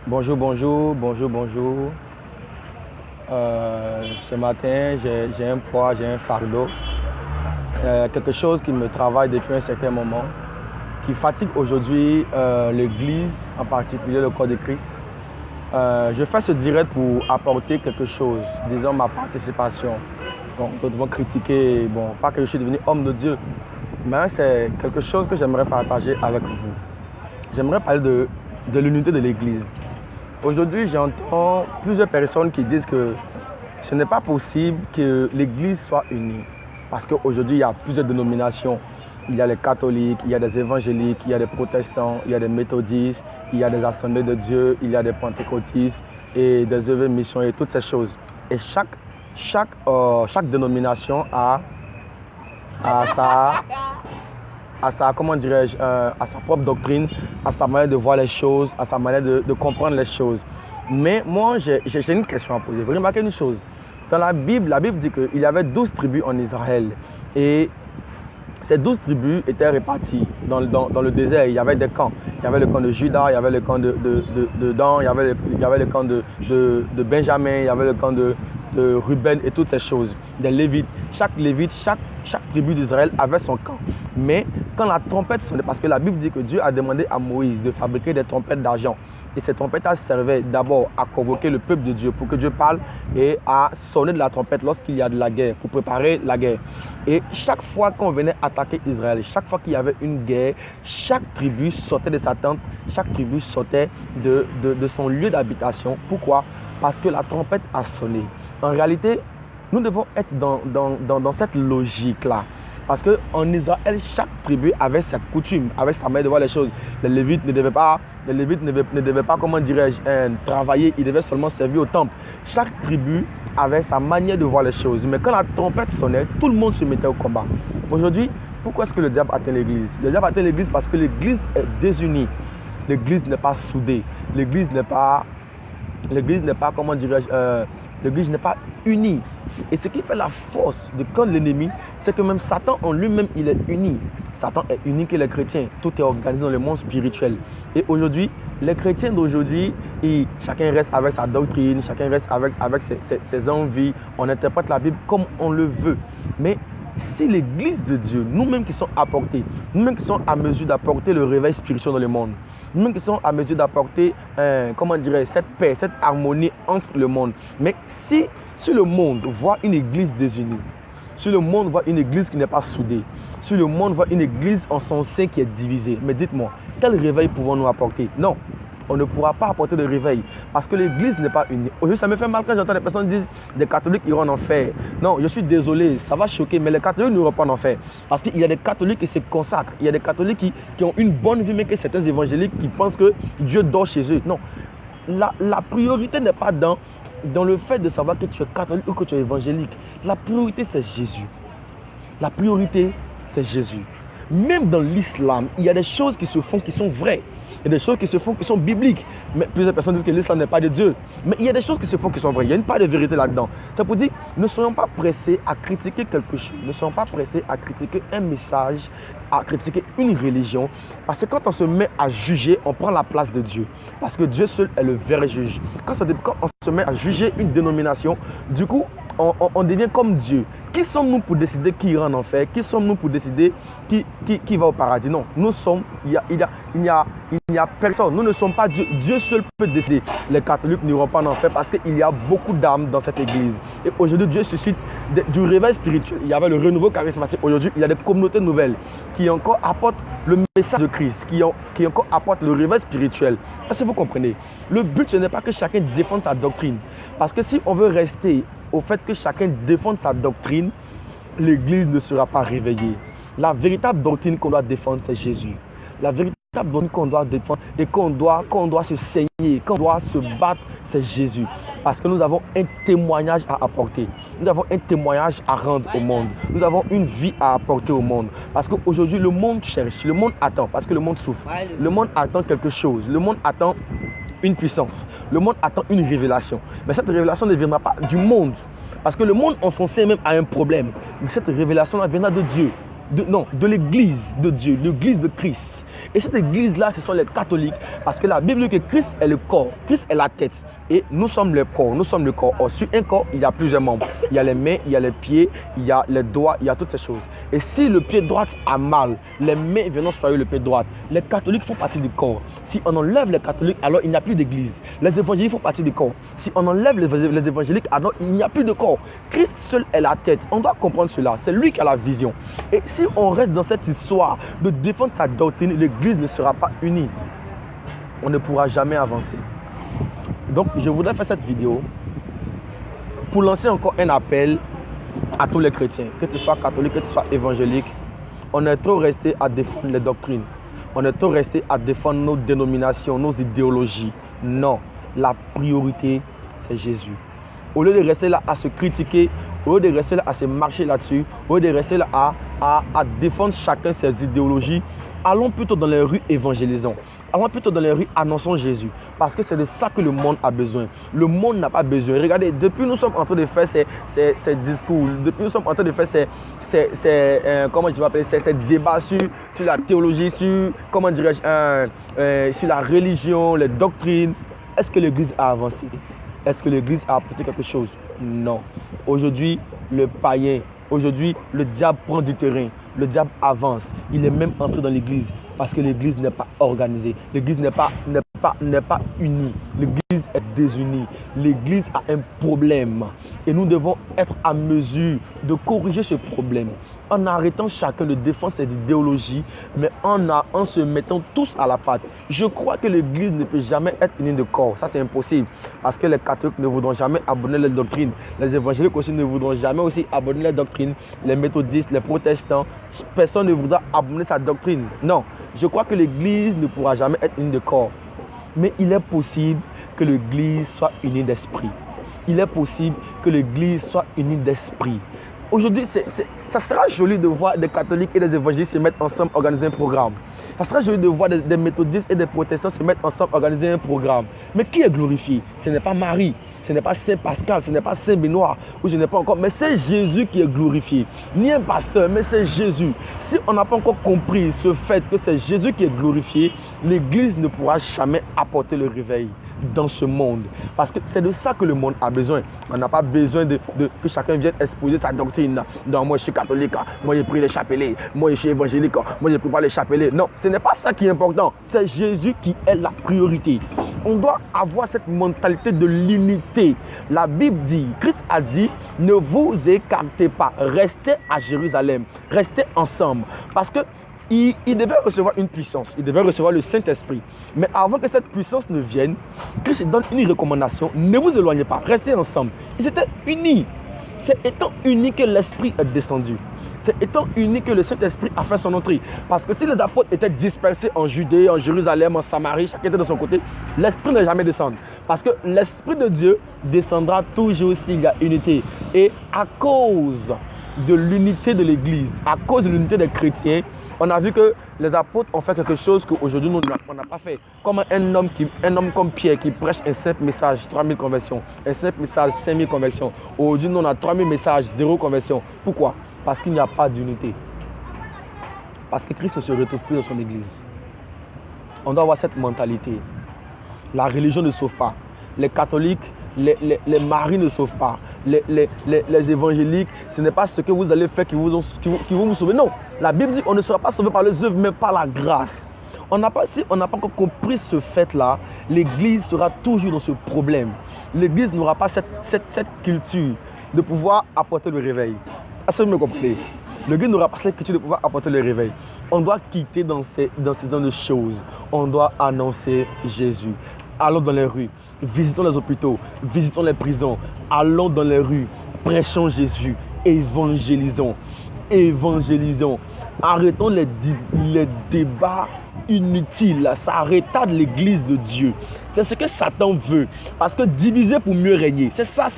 Bonjour, bonjour, bonjour, bonjour. Ce matin, j'ai un poids, j'ai un fardeau. Quelque chose qui me travaille depuis un certain moment, qui fatigue aujourd'hui l'Église, en particulier le corps de Christ. Je fais ce direct pour apporter quelque chose, disons ma participation. Donc, nous devons critiquer, bon, pas que je suis devenu homme de Dieu, mais c'est quelque chose que j'aimerais partager avec vous. J'aimerais parler de l'unité de l'Église. Aujourd'hui, j'entends plusieurs personnes qui disent que ce n'est pas possible que l'Église soit unie. Parce qu'aujourd'hui, il y a plusieurs dénominations. Il y a les catholiques, il y a des évangéliques, il y a des protestants, il y a des méthodistes, il y a des assemblées de Dieu, il y a des pentecôtistes et des œuvres missions et toutes ces choses. Et chaque dénomination a comment dirais-je, à sa propre doctrine, à sa manière de voir les choses, à sa manière de comprendre les choses. Mais moi, j'ai une question à poser. Vous remarquez une chose. Dans la Bible dit qu'il y avait 12 tribus en Israël. Et ces 12 tribus étaient réparties dans le désert. Il y avait des camps. Il y avait le camp de Juda, il y avait le camp de Dan, il y avait le camp de Benjamin, il y avait le camp de Ruben et toutes ces choses. Des Lévites. Chaque tribu d'Israël avait son camp. Mais quand la trompette sonnait, parce que la Bible dit que Dieu a demandé à Moïse de fabriquer des trompettes d'argent. Et ces trompettes servaient d'abord à convoquer le peuple de Dieu pour que Dieu parle et à sonner de la trompette lorsqu'il y a de la guerre, pour préparer la guerre. Et chaque fois qu'on venait attaquer Israël, chaque fois qu'il y avait une guerre, chaque tribu sortait de sa tente, chaque tribu sortait de son lieu d'habitation. Pourquoi? Parce que la trompette a sonné. En réalité, nous devons être dans cette logique-là. Parce qu'en Israël, chaque tribu avait sa coutume, avait sa manière de voir les choses. Les Lévites ne devaient pas, comment dirais-je, travailler, ils devaient seulement servir au temple. Chaque tribu avait sa manière de voir les choses. Mais quand la trompette sonnait, tout le monde se mettait au combat. Aujourd'hui, pourquoi est-ce que le diable atteint l'Église? Le diable atteint l'Église parce que l'Église est désunie. L'Église n'est pas soudée. L'Église n'est pas, comment dirais-je, l'Église n'est pas unie. Et ce qui fait la force de camp de l'ennemi, c'est que même Satan en lui-même, il est uni. Satan est uni que les chrétiens. Tout est organisé dans le monde spirituel. Et aujourd'hui, les chrétiens d'aujourd'hui, chacun reste avec sa doctrine, chacun reste avec ses envies. On interprète la Bible comme on le veut. Mais si l'Église de Dieu, nous-mêmes qui sommes apportés, nous-mêmes qui sommes à mesure d'apporter le réveil spirituel dans le monde, nous-mêmes qui sommes à mesure d'apporter, cette paix, cette harmonie entre le monde. Mais si le monde voit une église désunie, si le monde voit une église qui n'est pas soudée, si le monde voit une église en son sein qui est divisée, mais dites-moi, quel réveil pouvons-nous apporter? Non, on ne pourra pas apporter de réveil parce que l'église n'est pas unie. Aujourd'hui, ça me fait mal quand j'entends des personnes dire des catholiques iront en enfer. Non, je suis désolé, ça va choquer, mais les catholiques n'iront pas en enfer. Parce qu'il y a des catholiques qui se consacrent, il y a des catholiques qui ont une bonne vie, mais que certains évangéliques qui pensent que Dieu dort chez eux. Non, la priorité n'est pas dans le fait de savoir que tu es catholique ou que tu es évangélique. La priorité, c'est Jésus. La priorité, c'est Jésus. Même dans l'islam, il y a des choses qui se font qui sont vraies. Il y a des choses qui se font qui sont bibliques. Mais plusieurs personnes disent que l'islam n'est pas de Dieu. Mais il y a des choses qui se font qui sont vraies. Il y a une part de vérité là-dedans. C'est pour dire, ne soyons pas pressés à critiquer quelque chose. Ne soyons pas pressés à critiquer un message, à critiquer une religion. Parce que quand on se met à juger, on prend la place de Dieu. Parce que Dieu seul est le vrai juge. Quand on se met à juger une dénomination, du coup, on devient comme Dieu. Qui sommes-nous pour décider qui ira en enfer? Qui sommes-nous pour décider qui va au paradis? Non, nous sommes, il n'y a personne. Nous ne sommes pas Dieu. Dieu seul peut décider. Les catholiques n'iront pas en enfer parce qu'il y a beaucoup d'âmes dans cette église. Et aujourd'hui, Dieu suscite du réveil spirituel. Il y avait le renouveau charismatique. Aujourd'hui, il y a des communautés nouvelles qui encore apportent le message de Christ, qui encore apportent le réveil spirituel. Est-ce que vous comprenez? Le but, ce n'est pas que chacun défende sa doctrine. Parce que si on veut rester au fait que chacun défende sa doctrine, l'Église ne sera pas réveillée. La véritable doctrine qu'on doit défendre, c'est Jésus. La véritable doctrine qu'on doit défendre et qu'on doit se saigner, qu'on doit se battre, c'est Jésus. Parce que nous avons un témoignage à apporter. Nous avons un témoignage à rendre au monde. Nous avons une vie à apporter au monde. Parce qu'aujourd'hui, le monde cherche, le monde attend, parce que le monde souffre. Le monde attend quelque chose. Le monde attend une puissance. Le monde attend une révélation. Mais cette révélation ne viendra pas du monde. Parce que le monde en son sein même a un problème. Mais cette révélation viendra de Dieu. de l'église de Dieu, l'église de Christ. Et cette église-là, ce sont les catholiques. Parce que la Bible dit que Christ est le corps, Christ est la tête. Et nous sommes le corps, nous sommes le corps. Or, sur un corps, il y a plusieurs membres. Il y a les mains, il y a les pieds, il y a les doigts, il y a toutes ces choses. Et si le pied droit a mal, les mains viennent soigner le pied droit. Les catholiques font partie du corps. Si on enlève les catholiques, alors il n'y a plus d'église. Les évangéliques font partie du corps. Si on enlève les évangéliques, alors il n'y a plus de corps. Christ seul est la tête. On doit comprendre cela. C'est lui qui a la vision. Et si on reste dans cette histoire de défendre sa doctrine, l'église ne sera pas unie. On ne pourra jamais avancer. Donc, je voudrais faire cette vidéo pour lancer encore un appel à tous les chrétiens, que tu sois catholique, que tu sois évangélique. On est trop resté à défendre les doctrines. On est trop resté à défendre nos dénominations, nos idéologies. Non, la priorité, c'est Jésus. Au lieu de rester là à se critiquer, au lieu de rester là à se marcher là-dessus, au lieu de rester là à défendre chacun ses idéologies, allons plutôt dans les rues évangélisons. Allons plutôt dans les rues annonçons Jésus. Parce que c'est de ça que le monde a besoin. Le monde n'a pas besoin. Regardez, depuis nous sommes en train de faire ces discours, depuis nous sommes en train de faire ces débats sur la théologie, sur, comment dirais-je, sur la religion, les doctrines. Est-ce que l'Église a avancé? Est-ce que l'Église a apporté quelque chose? Non. Aujourd'hui, le païen, aujourd'hui, le diable prend du terrain. Le diable avance. Il est même entré dans l'Église parce que l'Église n'est pas organisée. L'Église n'est pas unie. L'Église est désunie. L'Église a un problème. Et nous devons être à mesure de corriger ce problème en arrêtant chacun de défendre cette idéologie, mais en se mettant tous à la patte. Je crois que l'Église ne peut jamais être unie de corps. Ça, c'est impossible. Parce que les catholiques ne voudront jamais abandonner les doctrines. Les évangéliques aussi ne voudront jamais aussi abandonner les doctrines. Les méthodistes, les protestants, personne ne voudra abandonner sa doctrine. Non. Je crois que l'Église ne pourra jamais être unie de corps. Mais il est possible que l'Église soit unie d'esprit. Il est possible que l'Église soit unie d'esprit. Aujourd'hui, ça sera joli de voir des catholiques et des évangélistes se mettre ensemble, organiser un programme. Ça sera joli de voir des méthodistes et des protestants se mettre ensemble, organiser un programme. Mais qui est glorifié? Ce n'est pas Marie, ce n'est pas Saint Pascal, ce n'est pas Saint Benoît, ou je n'ai pas encore, mais c'est Jésus qui est glorifié. Ni un pasteur, mais c'est Jésus. Si on n'a pas encore compris ce fait que c'est Jésus qui est glorifié, l'Église ne pourra jamais apporter le réveil dans ce monde. Parce que c'est de ça que le monde a besoin. On n'a pas besoin que chacun vienne exposer sa doctrine. Non, moi je suis catholique, moi j'ai pris les chapelets, moi je suis évangélique, moi je ne prie pas les chapelets. Non, ce n'est pas ça qui est important. C'est Jésus qui est la priorité. On doit avoir cette mentalité de l'unité. La Bible dit, Christ a dit, ne vous écartez pas, restez à Jérusalem, restez ensemble. Parce que il devait recevoir une puissance, il devait recevoir le Saint-Esprit. Mais avant que cette puissance ne vienne, Christ donne une recommandation, ne vous éloignez pas, restez ensemble. Ils étaient unis. C'est étant unis que l'Esprit est descendu. C'est étant unis que le Saint-Esprit a fait son entrée. Parce que si les apôtres étaient dispersés en Judée, en Jérusalem, en Samarie, chacun était de son côté, l'Esprit ne jamais descendre. Parce que l'Esprit de Dieu descendra toujours s'il y a unité. Et à cause de l'unité de l'Église, à cause de l'unité des chrétiens, on a vu que les apôtres ont fait quelque chose qu'aujourd'hui nous on n'a pas fait. Comme un homme comme Pierre qui prêche un simple message, 3000 conversions. Un simple message, 5000 conversions. Aujourd'hui, nous on a 3000 messages, 0 conversion. Pourquoi? Parce qu'il n'y a pas d'unité. Parce que Christ ne se retrouve plus dans son Église. On doit avoir cette mentalité. La religion ne sauve pas. Les catholiques, les maris ne sauvent pas. Les évangéliques, ce n'est pas ce que vous allez faire qui vont vous sauver. Non, la Bible dit qu'on ne sera pas sauvé par les œuvres, mais par la grâce. Si on n'a pas encore compris ce fait-là, l'Église sera toujours dans ce problème. L'Église n'aura pas cette culture de pouvoir apporter le réveil. Est-ce que vous me comprenez? L'Église n'aura pas cette culture de pouvoir apporter le réveil. On doit quitter dans ces genres de choses. On doit annoncer Jésus. Allons dans les rues, visitons les hôpitaux, visitons les prisons, allons dans les rues, prêchons Jésus, évangélisons, arrêtons les débats inutiles, ça retarde l'Église de Dieu. C'est ce que Satan veut, parce que diviser pour mieux régner, c'est ça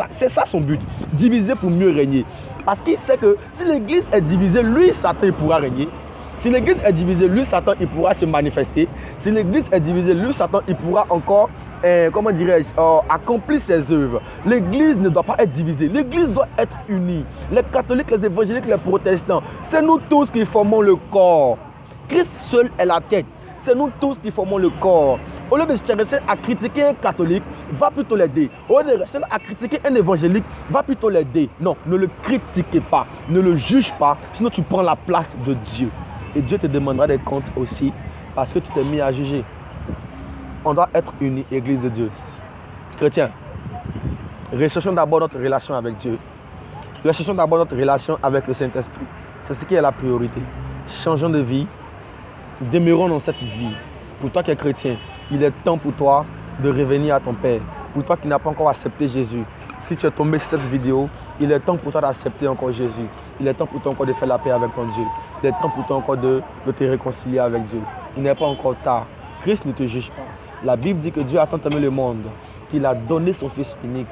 son but, diviser pour mieux régner. Parce qu'il sait que si l'Église est divisée, lui, Satan, il pourra régner. Si l'Église est divisée, lui, Satan, il pourra se manifester. Si l'Église est divisée, lui, Satan, il pourra encore comment dirais-je, accomplit ses œuvres. L'Église ne doit pas être divisée. L'Église doit être unie. Les catholiques, les évangéliques, les protestants, c'est nous tous qui formons le corps. Christ seul est la tête. C'est nous tous qui formons le corps. Au lieu de chercher à critiquer un catholique, va plutôt l'aider. Au lieu de chercher à critiquer un évangélique, va plutôt l'aider. Non, ne le critiquez pas, ne le juge pas, sinon tu prends la place de Dieu. Et Dieu te demandera des comptes aussi parce que tu t'es mis à juger. On doit être unis, Église de Dieu. Chrétiens, recherchons d'abord notre relation avec Dieu. Recherchons d'abord notre relation avec le Saint-Esprit. C'est ce qui est la priorité. Changeons de vie. Demeurons dans cette vie. Pour toi qui es chrétien, il est temps pour toi de revenir à ton Père. Pour toi qui n'as pas encore accepté Jésus, si tu es tombé sur cette vidéo, il est temps pour toi d'accepter encore Jésus. Il est temps pour toi encore de faire la paix avec ton Dieu. Il est temps pour toi encore de te réconcilier avec Dieu. Il n'est pas encore tard. Christ ne te juge pas. La Bible dit que Dieu a tant aimé le monde qu'il a donné son Fils unique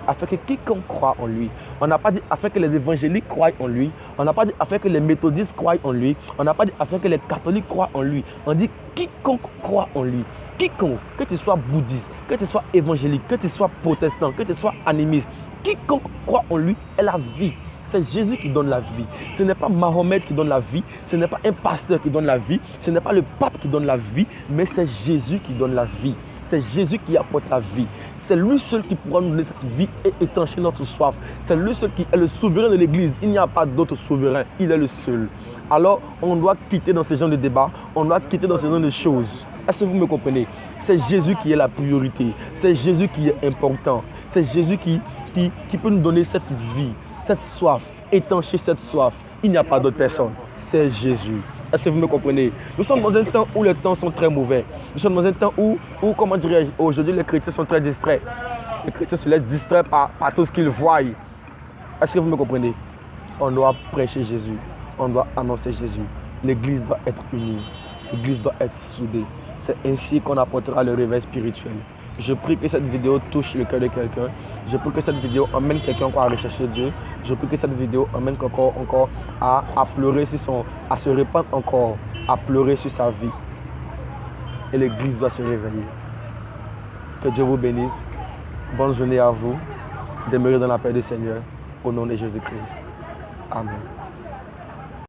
afin que quiconque croit en lui. On n'a pas dit afin que les évangéliques croient en lui. On n'a pas dit afin que les méthodistes croient en lui. On n'a pas dit afin que les catholiques croient en lui. On dit quiconque croit en lui. Quiconque, que tu sois bouddhiste, que tu sois évangélique, que tu sois protestant, que tu sois animiste, quiconque croit en lui est la vie. C'est Jésus qui donne la vie. Ce n'est pas Mahomet qui donne la vie. Ce n'est pas un pasteur qui donne la vie. Ce n'est pas le pape qui donne la vie. Mais c'est Jésus qui donne la vie. C'est Jésus qui apporte la vie. C'est lui seul qui pourra nous donner cette vie et étancher notre soif. C'est lui seul qui est le souverain de l'Église. Il n'y a pas d'autre souverain. Il est le seul. Alors, on doit quitter dans ce genre de débat. On doit quitter dans ce genre de choses. Est-ce que vous me comprenez? C'est Jésus qui est la priorité. C'est Jésus qui est important. C'est Jésus qui peut nous donner cette vie, cette soif, étancher cette soif. Il n'y a pas d'autre personne. C'est Jésus. Est-ce que vous me comprenez? Nous sommes dans un temps où les temps sont très mauvais. Nous sommes dans un temps où comment dirais-je, aujourd'hui les chrétiens sont très distraits. Les chrétiens se laissent distraire par tout ce qu'ils voient. Est-ce que vous me comprenez? On doit prêcher Jésus. On doit annoncer Jésus. L'Église doit être unie. L'Église doit être soudée. C'est ainsi qu'on apportera le réveil spirituel. Je prie que cette vidéo touche le cœur de quelqu'un. Je prie que cette vidéo emmène quelqu'un encore à rechercher Dieu. Je prie que cette vidéo emmène encore à pleurer sur à se répandre encore, à pleurer sur sa vie. Et l'Église doit se réveiller. Que Dieu vous bénisse. Bonne journée à vous. Demeurez dans la paix du Seigneur. Au nom de Jésus-Christ. Amen.